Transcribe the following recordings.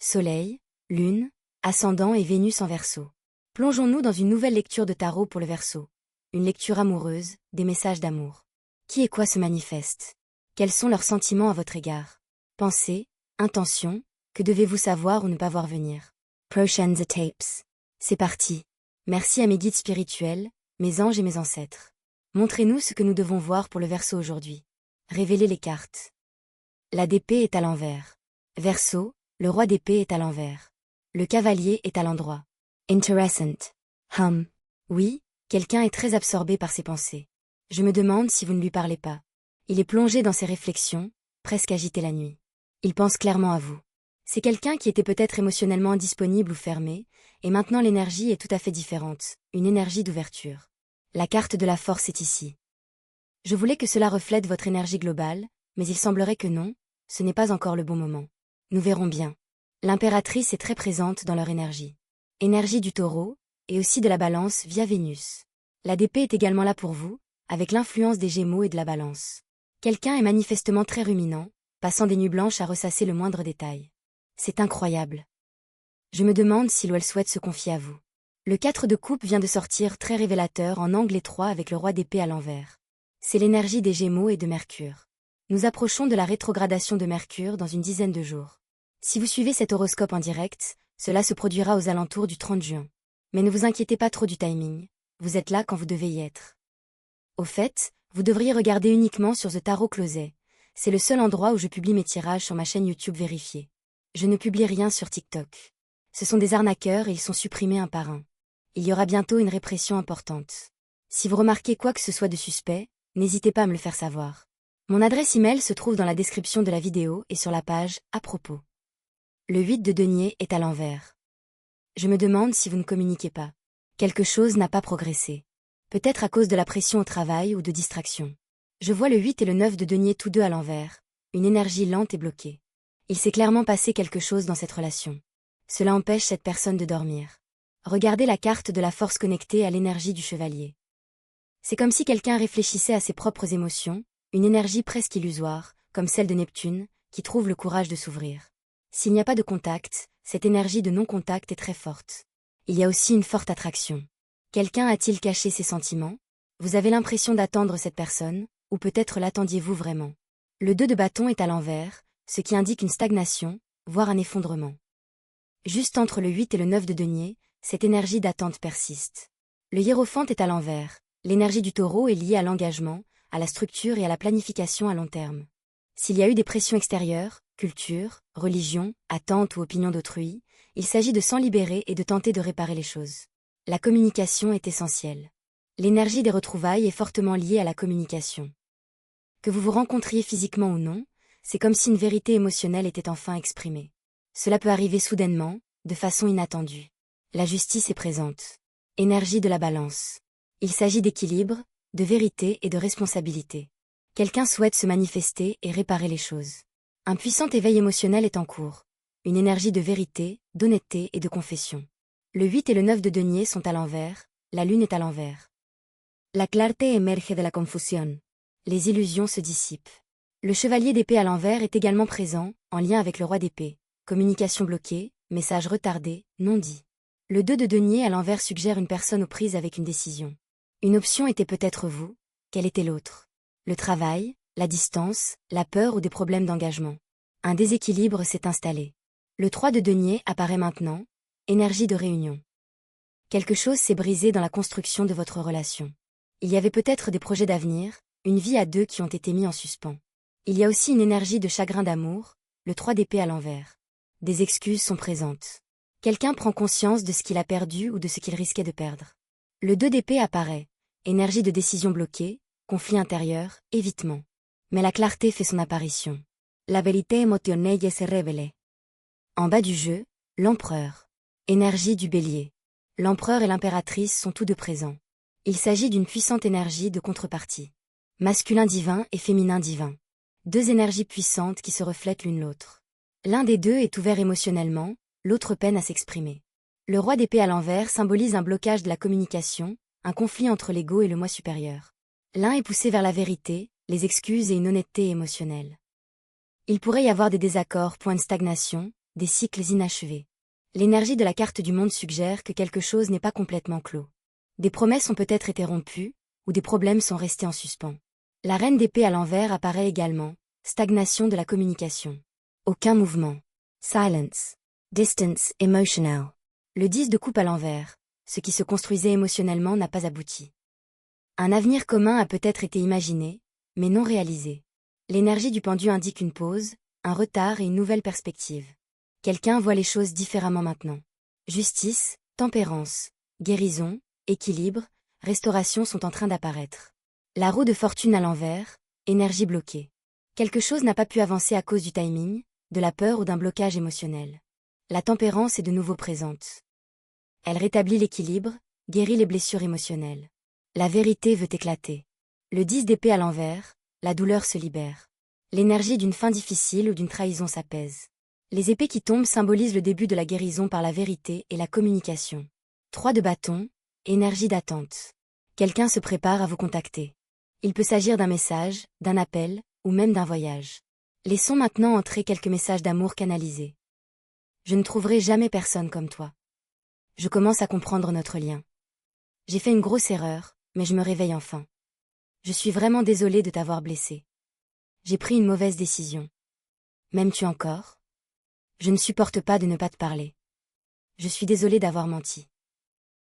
Soleil, Lune, Ascendant et Vénus en Verseau. Plongeons-nous dans une nouvelle lecture de tarot pour le Verseau. Une lecture amoureuse, des messages d'amour. Qui et quoi se manifeste? Quels sont leurs sentiments à votre égard? Pensées, intentions, que devez-vous savoir ou ne pas voir venir? Proscienza Tapes. C'est parti. Merci à mes guides spirituels, mes anges et mes ancêtres. Montrez-nous ce que nous devons voir pour le Verseau aujourd'hui. Révélez les cartes. La d'épée est à l'envers. Verseau, le roi d'épée est à l'envers. Le cavalier est à l'endroit. Interessant. Oui, quelqu'un est très absorbé par ses pensées. Je me demande si vous ne lui parlez pas. Il est plongé dans ses réflexions, presque agité la nuit. Il pense clairement à vous. C'est quelqu'un qui était peut-être émotionnellement indisponible ou fermé, et maintenant l'énergie est tout à fait différente, une énergie d'ouverture. La carte de la force est ici. Je voulais que cela reflète votre énergie globale, mais il semblerait que non, ce n'est pas encore le bon moment. Nous verrons bien. L'impératrice est très présente dans leur énergie. Énergie du taureau, et aussi de la balance via Vénus. La d'épée est également là pour vous, avec l'influence des Gémeaux et de la balance. Quelqu'un est manifestement très ruminant, passant des nuits blanches à ressasser le moindre détail. C'est incroyable. Je me demande s'il ou elle souhaite se confier à vous. Le 4 de coupe vient de sortir très révélateur en angle étroit avec le roi d'épée à l'envers. C'est l'énergie des Gémeaux et de Mercure. Nous approchons de la rétrogradation de Mercure dans une dizaine de jours. Si vous suivez cet horoscope en direct, cela se produira aux alentours du 30 juin. Mais ne vous inquiétez pas trop du timing, vous êtes là quand vous devez y être. Au fait, vous devriez regarder uniquement sur The Tarot Closet. C'est le seul endroit où je publie mes tirages sur ma chaîne YouTube vérifiée. Je ne publie rien sur TikTok. Ce sont des arnaqueurs et ils sont supprimés un par un. Il y aura bientôt une répression importante. Si vous remarquez quoi que ce soit de suspect, n'hésitez pas à me le faire savoir. Mon adresse email se trouve dans la description de la vidéo et sur la page « À propos ». Le 8 de denier est à l'envers. Je me demande si vous ne communiquez pas. Quelque chose n'a pas progressé. Peut-être à cause de la pression au travail ou de distraction. Je vois le 8 et le 9 de denier tous deux à l'envers, une énergie lente et bloquée. Il s'est clairement passé quelque chose dans cette relation. Cela empêche cette personne de dormir. Regardez la carte de la force connectée à l'énergie du chevalier. C'est comme si quelqu'un réfléchissait à ses propres émotions, une énergie presque illusoire, comme celle de Neptune, qui trouve le courage de s'ouvrir. S'il n'y a pas de contact, cette énergie de non-contact est très forte. Il y a aussi une forte attraction. Quelqu'un a-t-il caché ses sentiments? Vous avez l'impression d'attendre cette personne, ou peut-être l'attendiez-vous vraiment? Le 2 de bâton est à l'envers, ce qui indique une stagnation, voire un effondrement. Juste entre le 8 et le 9 de denier, cette énergie d'attente persiste. Le hiérophante est à l'envers, l'énergie du taureau est liée à l'engagement, à la structure et à la planification à long terme. S'il y a eu des pressions extérieures, culture, religion, attente ou opinion d'autrui, il s'agit de s'en libérer et de tenter de réparer les choses. La communication est essentielle. L'énergie des retrouvailles est fortement liée à la communication. Que vous vous rencontriez physiquement ou non, c'est comme si une vérité émotionnelle était enfin exprimée. Cela peut arriver soudainement, de façon inattendue. La justice est présente. Énergie de la balance. Il s'agit d'équilibre, de vérité et de responsabilité. Quelqu'un souhaite se manifester et réparer les choses. Un puissant éveil émotionnel est en cours. Une énergie de vérité, d'honnêteté et de confession. Le 8 et le 9 de denier sont à l'envers, la lune est à l'envers. La clarté émerge de la confusión. Les illusions se dissipent. Le chevalier d'épée à l'envers est également présent, en lien avec le roi d'épée. Communication bloquée, message retardé, non dit. Le 2 de denier à l'envers suggère une personne aux prises avec une décision. Une option était peut-être vous, quelle était l'autre? Le travail, la distance, la peur ou des problèmes d'engagement. Un déséquilibre s'est installé. Le 3 de denier apparaît maintenant, énergie de réunion. Quelque chose s'est brisé dans la construction de votre relation. Il y avait peut-être des projets d'avenir, une vie à deux qui ont été mis en suspens. Il y a aussi une énergie de chagrin d'amour, le 3 d'épée à l'envers. Des excuses sont présentes. Quelqu'un prend conscience de ce qu'il a perdu ou de ce qu'il risquait de perdre. Le 2 d'épée apparaît, énergie de décision bloquée, conflit intérieur, évitement. Mais la clarté fait son apparition. La vérité émotionnelle se révèle. En bas du jeu, l'empereur. Énergie du bélier. L'empereur et l'impératrice sont tous deux présents. Il s'agit d'une puissante énergie de contrepartie. Masculin divin et féminin divin. Deux énergies puissantes qui se reflètent l'une l'autre. L'un des deux est ouvert émotionnellement, l'autre peine à s'exprimer. Le roi d'épée à l'envers symbolise un blocage de la communication, un conflit entre l'ego et le moi supérieur. L'un est poussé vers la vérité, les excuses et une honnêteté émotionnelle. Il pourrait y avoir des désaccords, points de stagnation, des cycles inachevés. L'énergie de la carte du monde suggère que quelque chose n'est pas complètement clos. Des promesses ont peut-être été rompues, ou des problèmes sont restés en suspens. La reine d'épée à l'envers apparaît également, stagnation de la communication. Aucun mouvement. Silence. Distance emotional. Le 10 de coupe à l'envers, ce qui se construisait émotionnellement n'a pas abouti. Un avenir commun a peut-être été imaginé, mais non réalisé. L'énergie du pendu indique une pause, un retard et une nouvelle perspective. Quelqu'un voit les choses différemment maintenant. Justice, tempérance, guérison, équilibre, restauration sont en train d'apparaître. La roue de fortune à l'envers, énergie bloquée. Quelque chose n'a pas pu avancer à cause du timing, de la peur ou d'un blocage émotionnel. La tempérance est de nouveau présente. Elle rétablit l'équilibre, guérit les blessures émotionnelles. La vérité veut éclater. Le 10 d'épée à l'envers, la douleur se libère. L'énergie d'une fin difficile ou d'une trahison s'apaise. Les épées qui tombent symbolisent le début de la guérison par la vérité et la communication. 3 de bâton, énergie d'attente. Quelqu'un se prépare à vous contacter. Il peut s'agir d'un message, d'un appel, ou même d'un voyage. Laissons maintenant entrer quelques messages d'amour canalisés. Je ne trouverai jamais personne comme toi. Je commence à comprendre notre lien. J'ai fait une grosse erreur, mais je me réveille enfin. Je suis vraiment désolée de t'avoir blessé. J'ai pris une mauvaise décision. M'aimes-tu encore? Je ne supporte pas de ne pas te parler. Je suis désolée d'avoir menti.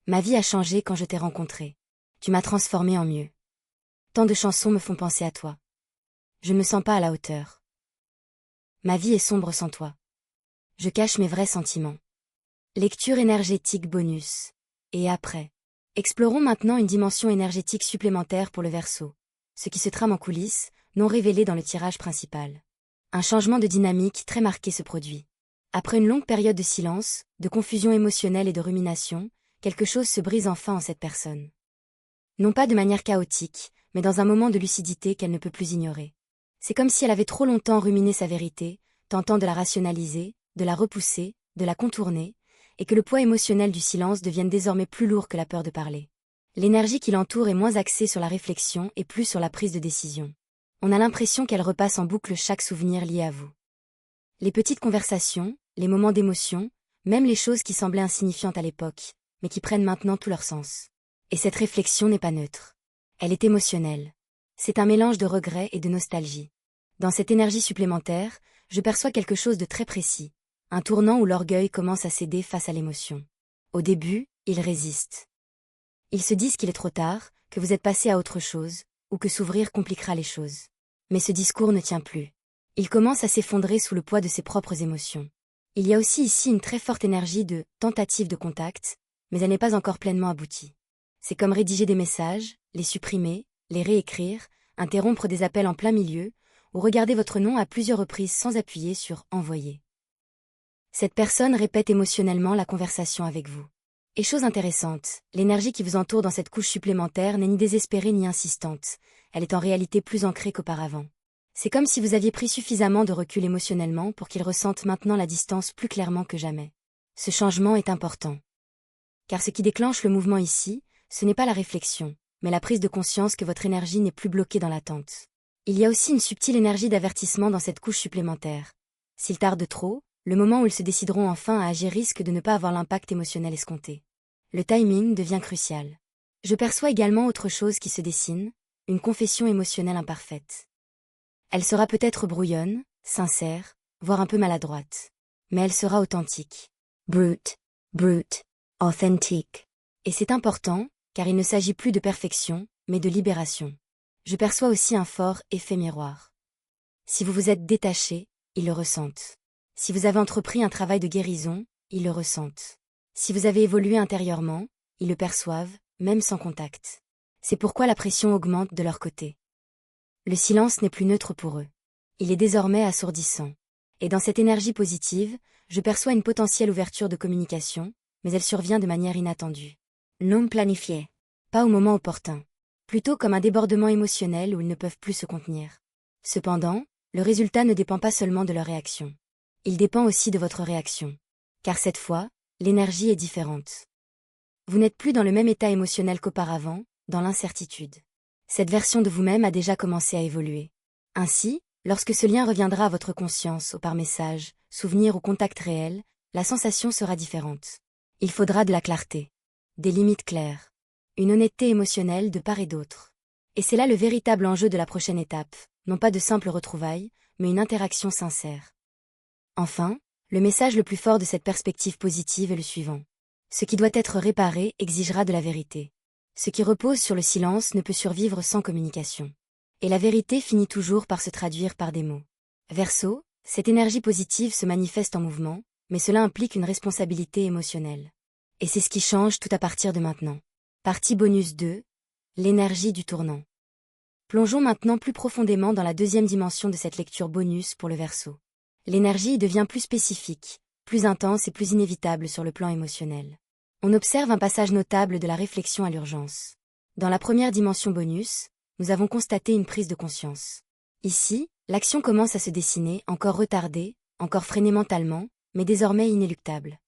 Ma vie a changé quand je t'ai rencontré. Tu m'as transformée en mieux. Tant de chansons me font penser à toi. Je ne me sens pas à la hauteur. Ma vie est sombre sans toi. Je cache mes vrais sentiments. Lecture énergétique bonus. Et après. Explorons maintenant une dimension énergétique supplémentaire pour le Verseau. Ce qui se trame en coulisses, non révélé dans le tirage principal. Un changement de dynamique très marqué se produit. Après une longue période de silence, de confusion émotionnelle et de rumination, quelque chose se brise enfin en cette personne. Non pas de manière chaotique, mais dans un moment de lucidité qu'elle ne peut plus ignorer. C'est comme si elle avait trop longtemps ruminé sa vérité, tentant de la rationaliser, de la repousser, de la contourner, et que le poids émotionnel du silence devienne désormais plus lourd que la peur de parler. L'énergie qui l'entoure est moins axée sur la réflexion et plus sur la prise de décision. On a l'impression qu'elle repasse en boucle chaque souvenir lié à vous. Les petites conversations, les moments d'émotion, même les choses qui semblaient insignifiantes à l'époque, mais qui prennent maintenant tout leur sens. Et cette réflexion n'est pas neutre. Elle est émotionnelle. C'est un mélange de regret et de nostalgie. Dans cette énergie supplémentaire, je perçois quelque chose de très précis. Un tournant où l'orgueil commence à céder face à l'émotion. Au début, ils résistent. Ils se disent qu'il est trop tard, que vous êtes passé à autre chose, ou que s'ouvrir compliquera les choses. Mais ce discours ne tient plus. Il commence à s'effondrer sous le poids de ses propres émotions. Il y a aussi ici une très forte énergie de tentative de contact, mais elle n'est pas encore pleinement aboutie. C'est comme rédiger des messages, les supprimer, les réécrire, interrompre des appels en plein milieu, ou regarder votre nom à plusieurs reprises sans appuyer sur « Envoyer ». Cette personne répète émotionnellement la conversation avec vous. Et chose intéressante, l'énergie qui vous entoure dans cette couche supplémentaire n'est ni désespérée ni insistante, elle est en réalité plus ancrée qu'auparavant. C'est comme si vous aviez pris suffisamment de recul émotionnellement pour qu'il ressente maintenant la distance plus clairement que jamais. Ce changement est important. Car ce qui déclenche le mouvement ici, ce n'est pas la réflexion, mais la prise de conscience que votre énergie n'est plus bloquée dans l'attente. Il y a aussi une subtile énergie d'avertissement dans cette couche supplémentaire. S'il tarde trop, le moment où ils se décideront enfin à agir risque de ne pas avoir l'impact émotionnel escompté. Le timing devient crucial. Je perçois également autre chose qui se dessine, une confession émotionnelle imparfaite. Elle sera peut-être brouillonne, sincère, voire un peu maladroite. Mais elle sera authentique. Brute, authentique. Et c'est important, car il ne s'agit plus de perfection, mais de libération. Je perçois aussi un fort effet miroir. Si vous vous êtes détaché, ils le ressentent. Si vous avez entrepris un travail de guérison, ils le ressentent. Si vous avez évolué intérieurement, ils le perçoivent, même sans contact. C'est pourquoi la pression augmente de leur côté. Le silence n'est plus neutre pour eux. Il est désormais assourdissant. Et dans cette énergie positive, je perçois une potentielle ouverture de communication, mais elle survient de manière inattendue. Non planifiée. Pas au moment opportun. Plutôt comme un débordement émotionnel où ils ne peuvent plus se contenir. Cependant, le résultat ne dépend pas seulement de leur réaction. Il dépend aussi de votre réaction. Car cette fois, l'énergie est différente. Vous n'êtes plus dans le même état émotionnel qu'auparavant, dans l'incertitude. Cette version de vous-même a déjà commencé à évoluer. Ainsi, lorsque ce lien reviendra à votre conscience ou par message, souvenir ou contact réel, la sensation sera différente. Il faudra de la clarté, des limites claires, une honnêteté émotionnelle de part et d'autre. Et c'est là le véritable enjeu de la prochaine étape, non pas de simples retrouvailles, mais une interaction sincère. Enfin, le message le plus fort de cette perspective positive est le suivant. Ce qui doit être réparé exigera de la vérité. Ce qui repose sur le silence ne peut survivre sans communication. Et la vérité finit toujours par se traduire par des mots. Verseau, cette énergie positive se manifeste en mouvement, mais cela implique une responsabilité émotionnelle. Et c'est ce qui change tout à partir de maintenant. Partie bonus 2, l'énergie du tournant. Plongeons maintenant plus profondément dans la deuxième dimension de cette lecture bonus pour le Verseau. L'énergie devient plus spécifique, plus intense et plus inévitable sur le plan émotionnel. On observe un passage notable de la réflexion à l'urgence. Dans la première dimension bonus, nous avons constaté une prise de conscience. Ici, l'action commence à se dessiner, encore retardée, encore freinée mentalement, mais désormais inéluctable.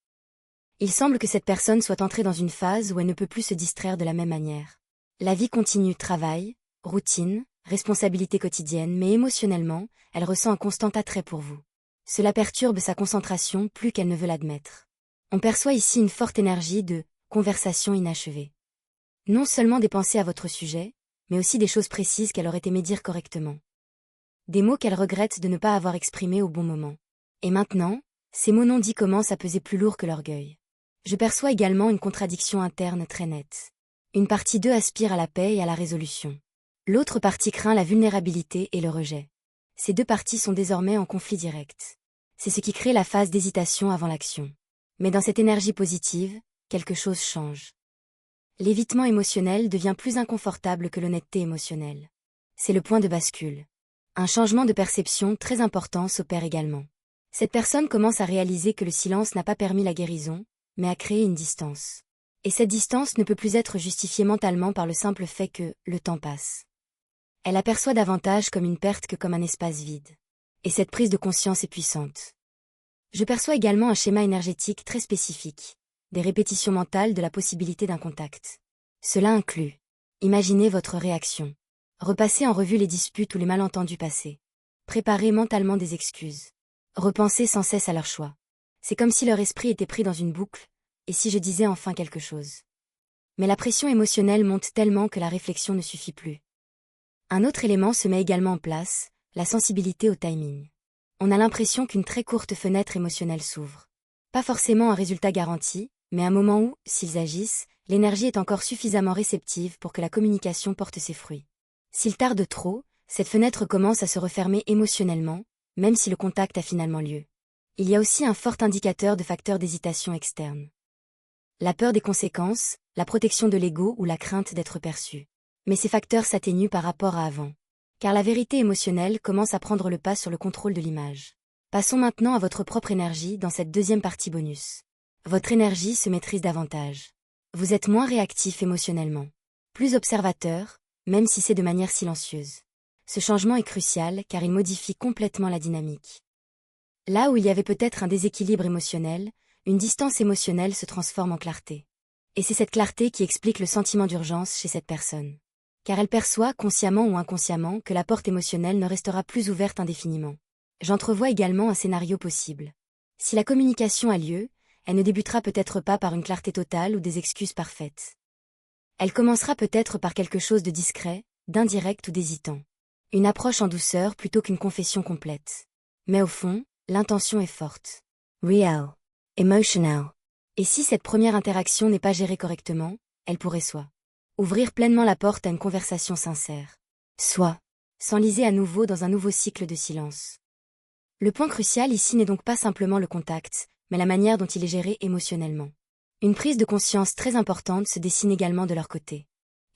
Il semble que cette personne soit entrée dans une phase où elle ne peut plus se distraire de la même manière. La vie continue, travail, routine, responsabilité quotidienne, mais émotionnellement, elle ressent un constant attrait pour vous. Cela perturbe sa concentration plus qu'elle ne veut l'admettre. On perçoit ici une forte énergie de conversation inachevée. Non seulement des pensées à votre sujet, mais aussi des choses précises qu'elle aurait aimé dire correctement. Des mots qu'elle regrette de ne pas avoir exprimés au bon moment. Et maintenant, ces mots non dits commencent à peser plus lourd que l'orgueil. Je perçois également une contradiction interne très nette. Une partie d'eux aspire à la paix et à la résolution. L'autre partie craint la vulnérabilité et le rejet. Ces deux parties sont désormais en conflit direct. C'est ce qui crée la phase d'hésitation avant l'action. Mais dans cette énergie positive, quelque chose change. L'évitement émotionnel devient plus inconfortable que l'honnêteté émotionnelle. C'est le point de bascule. Un changement de perception très important s'opère également. Cette personne commence à réaliser que le silence n'a pas permis la guérison, mais a créé une distance. Et cette distance ne peut plus être justifiée mentalement par le simple fait que le temps passe. Elle aperçoit davantage comme une perte que comme un espace vide. Et cette prise de conscience est puissante. Je perçois également un schéma énergétique très spécifique, des répétitions mentales de la possibilité d'un contact. Cela inclut: imaginez votre réaction, repasser en revue les disputes ou les malentendus passés, préparer mentalement des excuses, repenser sans cesse à leur choix. C'est comme si leur esprit était pris dans une boucle, et si je disais enfin quelque chose. Mais la pression émotionnelle monte tellement que la réflexion ne suffit plus. Un autre élément se met également en place, la sensibilité au timing. On a l'impression qu'une très courte fenêtre émotionnelle s'ouvre. Pas forcément un résultat garanti, mais un moment où, s'ils agissent, l'énergie est encore suffisamment réceptive pour que la communication porte ses fruits. S'il tarde trop, cette fenêtre commence à se refermer émotionnellement, même si le contact a finalement lieu. Il y a aussi un fort indicateur de facteurs d'hésitation externe. La peur des conséquences, la protection de l'ego ou la crainte d'être perçu. Mais ces facteurs s'atténuent par rapport à avant. Car la vérité émotionnelle commence à prendre le pas sur le contrôle de l'image. Passons maintenant à votre propre énergie dans cette deuxième partie bonus. Votre énergie se maîtrise davantage. Vous êtes moins réactif émotionnellement. Plus observateur, même si c'est de manière silencieuse. Ce changement est crucial car il modifie complètement la dynamique. Là où il y avait peut-être un déséquilibre émotionnel, une distance émotionnelle se transforme en clarté. Et c'est cette clarté qui explique le sentiment d'urgence chez cette personne. Car elle perçoit, consciemment ou inconsciemment, que la porte émotionnelle ne restera plus ouverte indéfiniment. J'entrevois également un scénario possible. Si la communication a lieu, elle ne débutera peut-être pas par une clarté totale ou des excuses parfaites. Elle commencera peut-être par quelque chose de discret, d'indirect ou d'hésitant. Une approche en douceur plutôt qu'une confession complète. Mais au fond, l'intention est forte. Real. Emotional. Et si cette première interaction n'est pas gérée correctement, elle pourrait soit ouvrir pleinement la porte à une conversation sincère, soit s'enliser à nouveau dans un nouveau cycle de silence. Le point crucial ici n'est donc pas simplement le contact, mais la manière dont il est géré émotionnellement. Une prise de conscience très importante se dessine également de leur côté.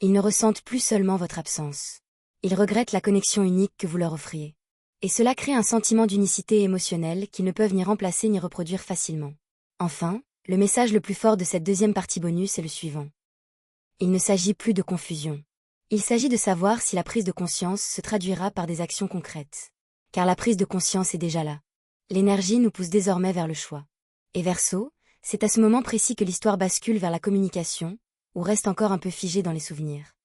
Ils ne ressentent plus seulement votre absence. Ils regrettent la connexion unique que vous leur offriez. Et cela crée un sentiment d'unicité émotionnelle qu'ils ne peuvent ni remplacer ni reproduire facilement. Enfin, le message le plus fort de cette deuxième partie bonus est le suivant. Il ne s'agit plus de confusion. Il s'agit de savoir si la prise de conscience se traduira par des actions concrètes. Car la prise de conscience est déjà là. L'énergie nous pousse désormais vers le choix. Et Verseau, c'est à ce moment précis que l'histoire bascule vers la communication, ou reste encore un peu figée dans les souvenirs.